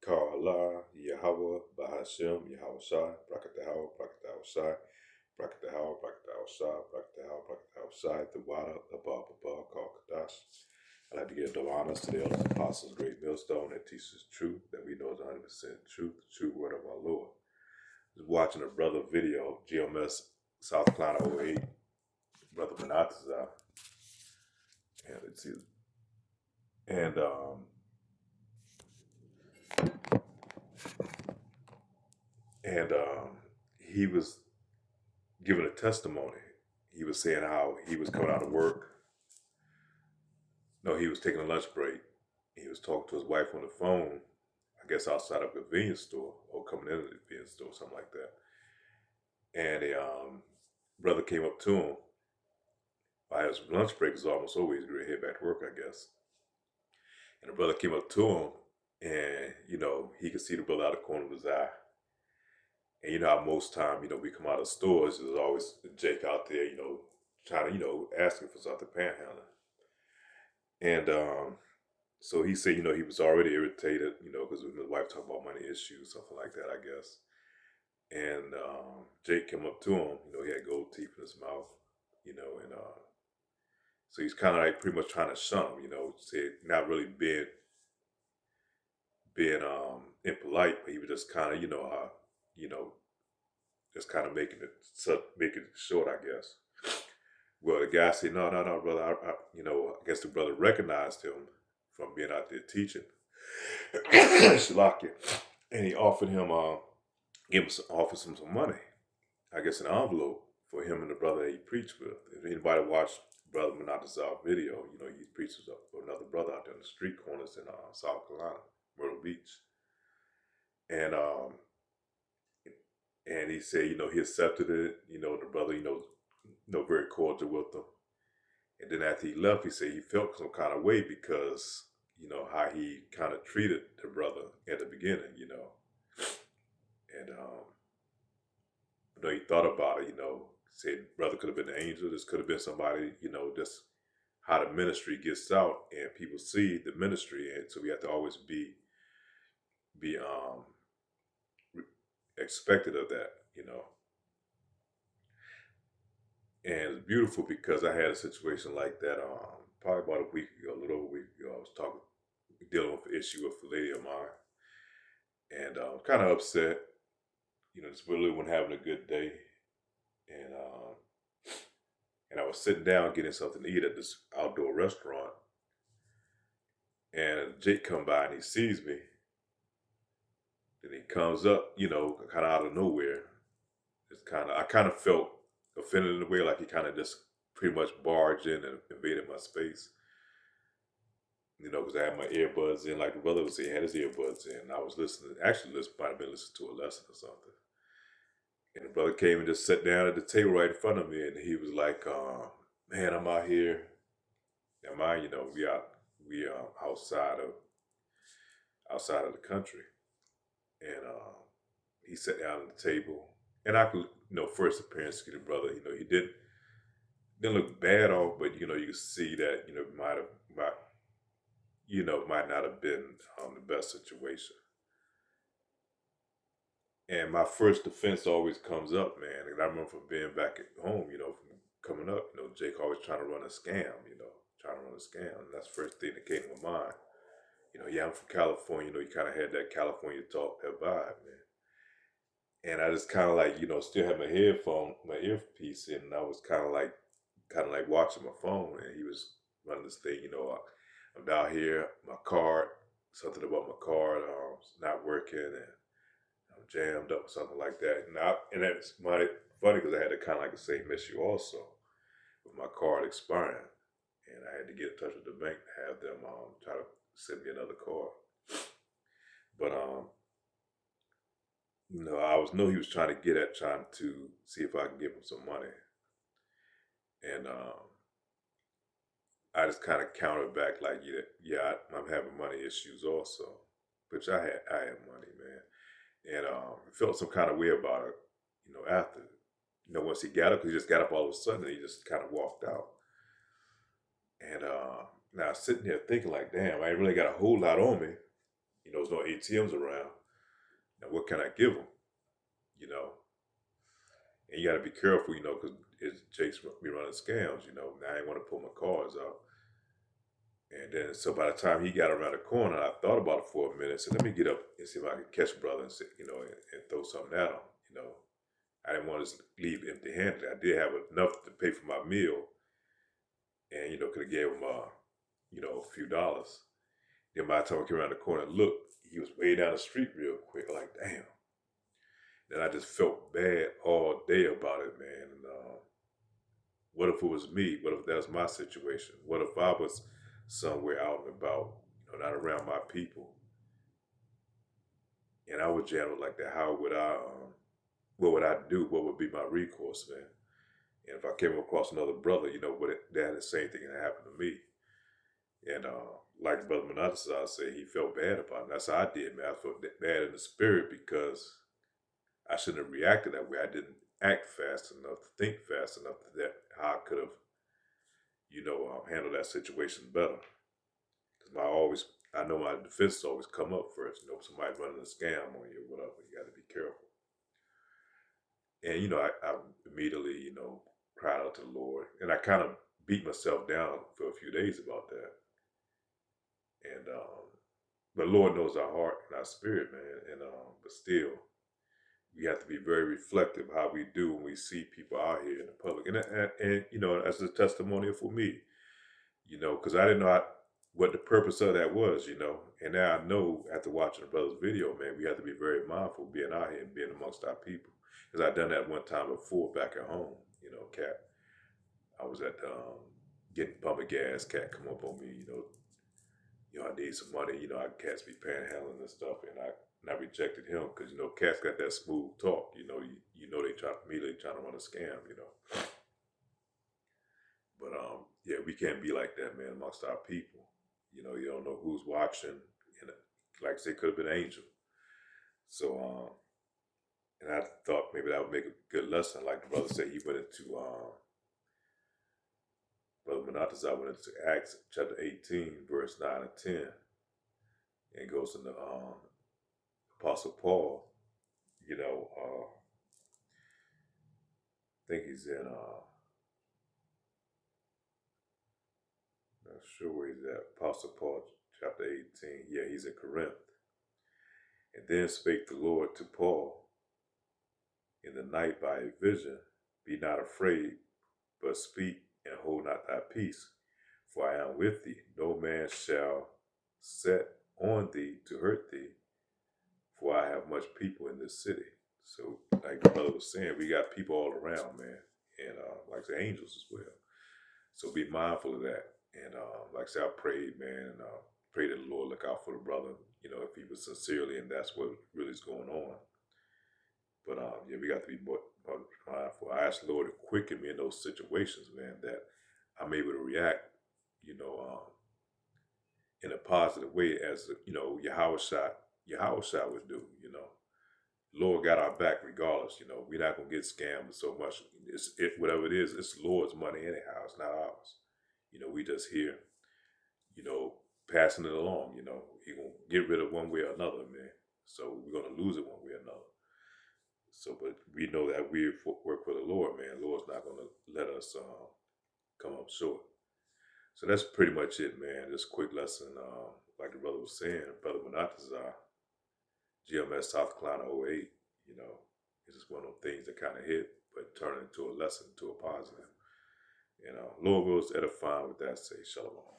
Kala, Yahweh, Bahashem, Yahweh Shai, Brakatahaw, Brakatahaw Shai, Brakatahaw, Brakatahaw Shai, Brakatahaw, Brakatahaw Shai, the Wada, the Baba, called Kadash. I'd like to give double honors to the elders, apostles, great millstone that teaches truth, that we know is 100% truth, the true word of our Lord. I was watching a brother video, GMS South Carolina '08, Brother Benatazar, and let's see, and and he was giving a testimony. He was saying how he was coming out of work. No, he was taking a lunch break. He was talking to his wife on the phone, I guess outside of a convenience store or coming into the convenience store, something like that. And a brother came up to him. While his lunch break is almost over, he's going to head back to work, I guess. And the brother came up to him, and he could see the brother out of the corner of his eye. And you know how most time, we come out of stores, there's always Jake out there, trying to, asking for something, panhandling. And so he said, he was already irritated, because his wife talked about money issues, something like that, I guess. And Jake came up to him, he had gold teeth in his mouth, and so he's kind of like pretty much trying to shun him, say not really being impolite, but he was just kind of, just kind of making it short, I guess. Well, the guy said, no, brother. I guess the brother recognized him from being out there teaching. Shalakia. And he offered him, offered him some money. I guess an envelope for him and the brother that he preached with. If anybody watched Brother Manatazar video, he preaches with another brother out there in the street corners in South Carolina, Myrtle Beach. And he said, he accepted it. The brother, very cordial with him. And then after he left, he said he felt some kind of way because, how he kind of treated the brother at the beginning, And, he thought about it, said brother could have been an angel. This could have been somebody, just how the ministry gets out and people see the ministry. And so we have to always be expected of that, And it's beautiful because I had a situation like that probably about a week ago, a little over a week ago. I was dealing with an issue with a lady of mine, and kind of upset. Just really wasn't having a good day, and I was sitting down getting something to eat at this outdoor restaurant, and Jake come by and he sees me. Then he comes up, kind of out of nowhere. I kind of felt offended in a way, like he kind of just pretty much barged in and invaded my space. Because I had my earbuds in, like the brother was saying, he had his earbuds in. And I was might have been listening to a lesson or something. And the brother came and just sat down at the table right in front of me, and he was like, "Man, I'm out here. Am I? We outside of the country." And he sat down at the table, and I could, first appearance to the brother, he didn't look bad off, but you could see that might not have been the best situation. And my first defense always comes up, man. And I remember from being back at home, from coming up, Jake always trying to run a scam, And that's the first thing that came to my mind. Yeah, I'm from California, you kind of had that California talk, that vibe, man. And I just kind of like, still had my earpiece in, and I was kind of like watching my phone, and he was running this thing, I'm down here, my card, something about my card, not working, and I'm jammed up, something like that. And that's funny because I had kind of like the same issue also with my card expiring, and I had to get in touch with the bank to have them try to send me another card. But I know he was trying to see if I can give him some money, and I just kind of countered back like, yeah, I'm having money issues also, which I had money, man, and felt some kind of way about it, after, once he got up, he just got up all of a sudden, and he just kind of walked out, and now sitting here thinking like, damn, I ain't really got a whole lot on me, there's no ATMs around. Now, what can I give them? You know, and you got to be careful, because it's Jake's be running scams. Now I didn't want to pull my cards out. And then, so by the time he got around the corner, I thought about it for a minute. So let me get up and see if I can catch brother and, and throw something at him. I didn't want to leave empty-handed. I did have enough to pay for my meal, and could have gave him a few dollars. Then by the time I came around the corner and looked, he was way down the street real quick. Like, damn. Then I just felt bad all day about it, man. And what if it was me? What if that was my situation? What if I was somewhere out and about, not around my people, and I was jammed like that? How would I? What would I do? What would be my recourse, man? And if I came across another brother, that the same thing that happened to me. And like Brother Manasseh said, he felt bad about it. That's how I did, man. I felt bad in the spirit because I shouldn't have reacted that way. I didn't act fast enough, think fast enough that how I could have, handled that situation better. Because I know my defense always come up first. Somebody running a scam on you or whatever. You got to be careful. And I immediately, cried out to the Lord, and I kind of beat myself down for a few days about that. And but Lord knows our heart and our spirit, man. And but still, we have to be very reflective how we do when we see people out here in the public. And as a testimonial for me, because I didn't know what the purpose of that was, And now I know after watching the brother's video, man, we have to be very mindful being out here and being amongst our people. Because I've done that one time before back at home, Cat. I was at getting pumping gas. Cat come up on me, I need some money. I Cat's be panhandling and stuff, and I rejected him because Cat's got that smooth talk. They immediately trying to run a scam. But yeah, we can't be like that, man, amongst our people. You don't know who's watching, and like I said, could have been an angel. So and I thought maybe that would make a good lesson. Like the brother said, he went into Brother Manasseh went into Acts chapter 18, verse 9 and 10, and goes into Apostle Paul. I think he's in not sure where he's at. Apostle Paul chapter 18. Yeah, he's in Corinth. And then spake the Lord to Paul in the night by a vision, be not afraid, but speak and hold not thy peace, for I am with thee. No man shall set on thee to hurt thee, for I have much people in this city. So, like the brother was saying, we got people all around, man, and like the angels as well. So be mindful of that. And like I said, I prayed, man, and pray that the Lord look out for the brother, if he was sincerely, and that's what really is going on. But yeah, we got to be more mindful. I asked the Lord to quicken me in those situations, man, that I'm able to react, in a positive way, as Yahweh Shai would do. Lord got our back regardless. We're not gonna get scammed so much. Whatever it is, it's the Lord's money anyhow. It's not ours. We just here, passing it along. He gonna get rid of one way or another, man. So we're gonna lose it one way or another. So, but we know that we work for the Lord, man. The Lord's not gonna let us come up short. So that's pretty much it, man. Just a quick lesson, like the brother was saying, Brother Manasseh, GMS South Carolina '08. It's just one of those things that kind of hit, but turn into a lesson, to a positive. Lord wills edifying. With that, say shalom.